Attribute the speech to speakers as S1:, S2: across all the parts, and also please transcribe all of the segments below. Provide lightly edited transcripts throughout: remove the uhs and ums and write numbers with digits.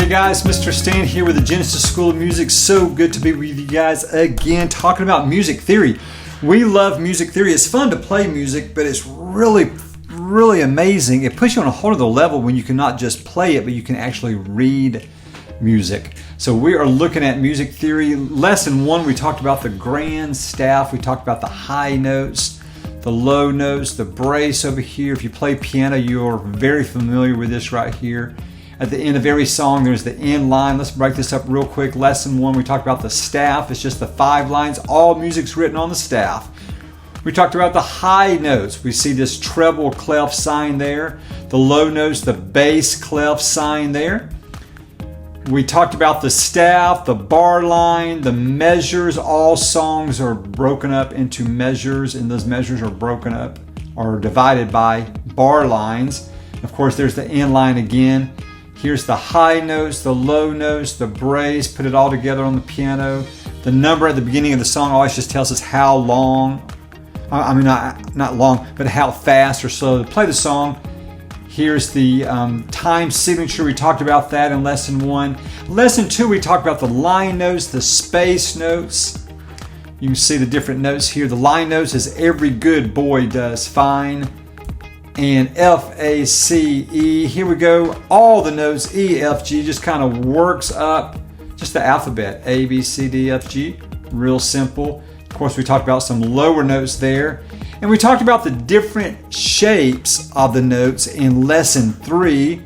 S1: Hey guys, Mr. Stan here with the Genesis School of Music. So good to be with you guys again, talking about music theory. We love music theory. It's fun to play music, but it's really amazing. It puts you on a whole other level when you can not just play it, but you can actually read music. So we are looking at music theory. Lesson 1, we talked about the grand staff. We talked about the high notes, the low notes, the brace over here. If you play piano, you're very familiar with this right here. At the end of every song, there's the end line. Let's break this up real quick. Lesson 1, we talked about the staff. It's just the 5 lines. All music's written on the staff. We talked about the high notes. We see this treble clef sign there. The low notes, the bass clef sign there. We talked about the staff, the bar line, the measures. All songs are broken up into measures, and those measures are broken up or divided by bar lines. Of course, there's the end line again. Here's the high notes, the low notes, the brace, put it all together on the piano. The number at the beginning of the song always just tells us how long, not long, but how fast or slow to play the song. Here's the time signature. We talked about that in lesson 1. Lesson 2, we talked about the line notes, the space notes. You can see the different notes here. The line notes is every good boy does fine. And F, A, C, E. Here we go. All the notes, E, F, G, just kind of works up just the alphabet. A, B, C, D, F, G. Real simple. Of course, we talked about some lower notes there. And we talked about the different shapes of the notes in lesson 3.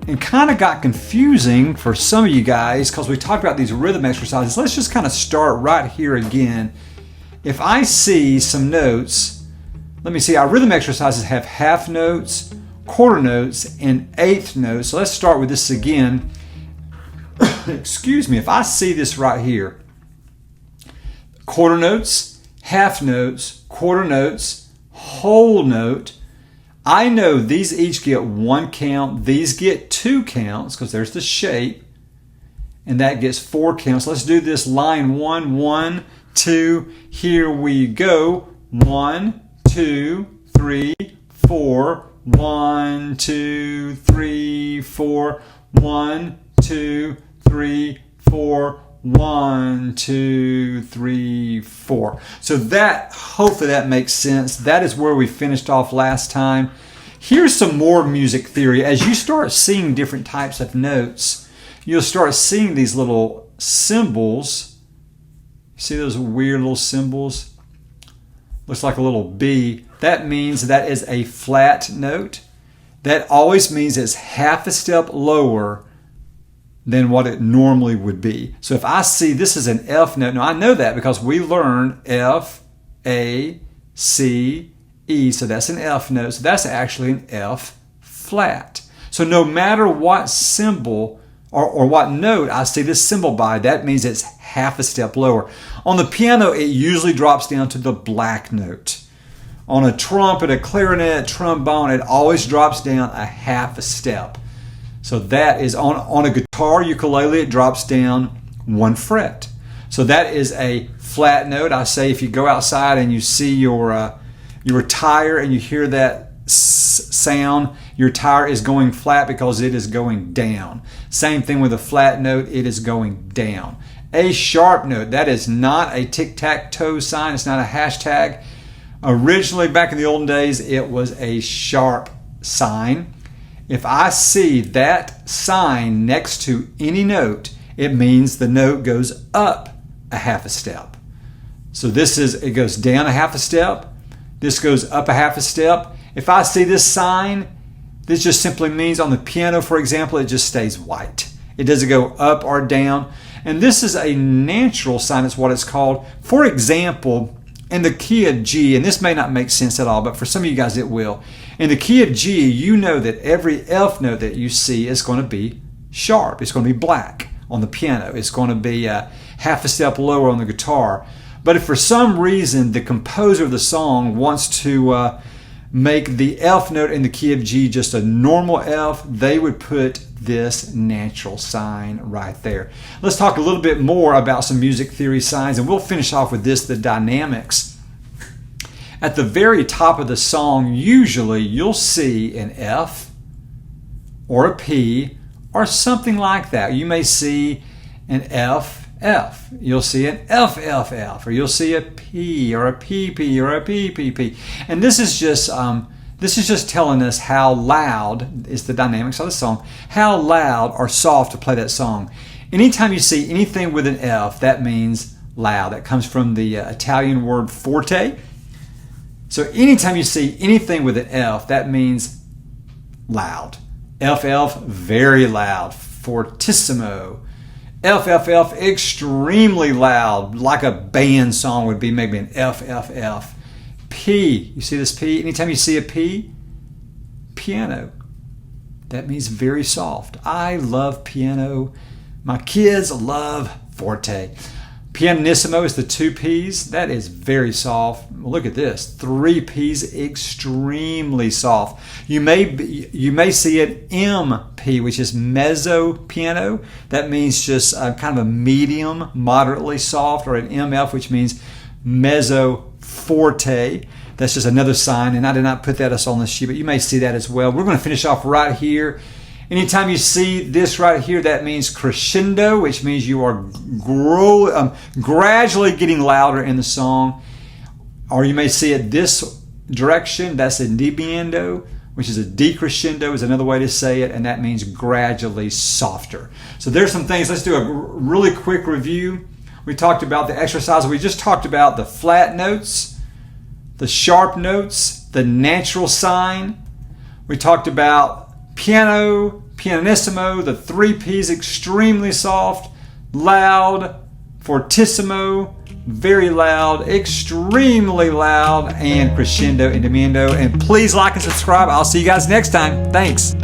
S1: And kind of got confusing for some of you guys because we talked about these rhythm exercises. Let's just kind of start right here again. If I see some notes, let me see, our rhythm exercises have half notes, quarter notes, and eighth notes. So let's start with this again. Excuse me, if I see this right here, quarter notes, half notes, quarter notes, whole note, I know these each get 1 count, these get 2 counts because there's the shape, and that gets 4 counts. Let's do this line 1, 1, 2, here we go, 1, 2, 3, 4, 1, 2, 3, 4, 1, 2, 3, 4, 1, 2, 3, 4. So that, hopefully that makes sense. That is where we finished off last time. Here's some more music theory. As you start seeing different types of notes, you'll start seeing these little symbols. See those weird little symbols? Looks like a little B. That means that is a flat note. That always means it's half a step lower than what it normally would be. So if I see this is an F note, now I know that because we learned F, A, C, E. So that's an F note. So that's actually an F flat. So no matter what symbol or what note I see this symbol by, that means it's half a step lower. On the piano, it usually drops down to the black note. On a trumpet, a clarinet, trombone, it always drops down a half a step. So that is on a guitar, ukulele, it drops down 1 fret. So that is a flat note. I say if you go outside and you see your tire and you hear that sound, your tire is going flat because it is going down. Same thing with a flat note, it is going down. A sharp note, that is not a tic-tac-toe sign, it's not a hashtag. Originally, back in the olden days, it was a sharp sign. If I see that sign next to any note, it means the note goes up a half a step. So it goes down a half a step, this goes up a half a step. If I see this sign, this just simply means on the piano, for example, it just stays white. It doesn't go up or down. And this is a natural sign, it's what it's called. For example, in the key of G, and this may not make sense at all, but for some of you guys it will. In the key of G, you know that every F note that you see is going to be sharp. It's going to be black on the piano. It's going to be half a step lower on the guitar. But if for some reason the composer of the song wants to make the F note in the key of G just a normal F, they would put this natural sign right there. Let's talk a little bit more about some music theory signs, and we'll finish off with this, the dynamics. At the very top of the song, usually you'll see an F or a P or something like that. You may see an F, F. You'll see an F, F, F, or you'll see a P or a PP or a PPP. And this is just telling us how loud is the dynamics of the song, how loud or soft to play that song. Anytime you see anything with an F, that means loud. That comes from the Italian word forte. So anytime you see anything with an F, that means loud. F, F, very loud. Fortissimo. F, F, F, extremely loud, like a band song would be, maybe an F, F, F. P, you see this P? Anytime you see a P, piano. That means very soft. I love piano. My kids love forte. Pianissimo is the 2 P's. That is very soft. Well, look at this. 3 P's, extremely soft. You may see it MP, which is mezzo piano. That means just kind of a medium, moderately soft, or an MF, which means mezzo forte. That's just another sign, and I did not put that on the sheet, but you may see that as well. We're going to finish off right here. Anytime you see this right here, that means crescendo, which means you are gradually getting louder in the song. Or you may see it this direction. That's a diminuendo, which is a decrescendo, is another way to say it, and that means gradually softer. So there's some things. Let's do a really quick review. We talked about the exercise. We just talked about the flat notes, the sharp notes, the natural sign. We talked about piano, pianissimo, the 3 P's, extremely soft, loud, fortissimo, very loud, extremely loud, and crescendo and diminuendo. And please like and subscribe. I'll see you guys next time. Thanks.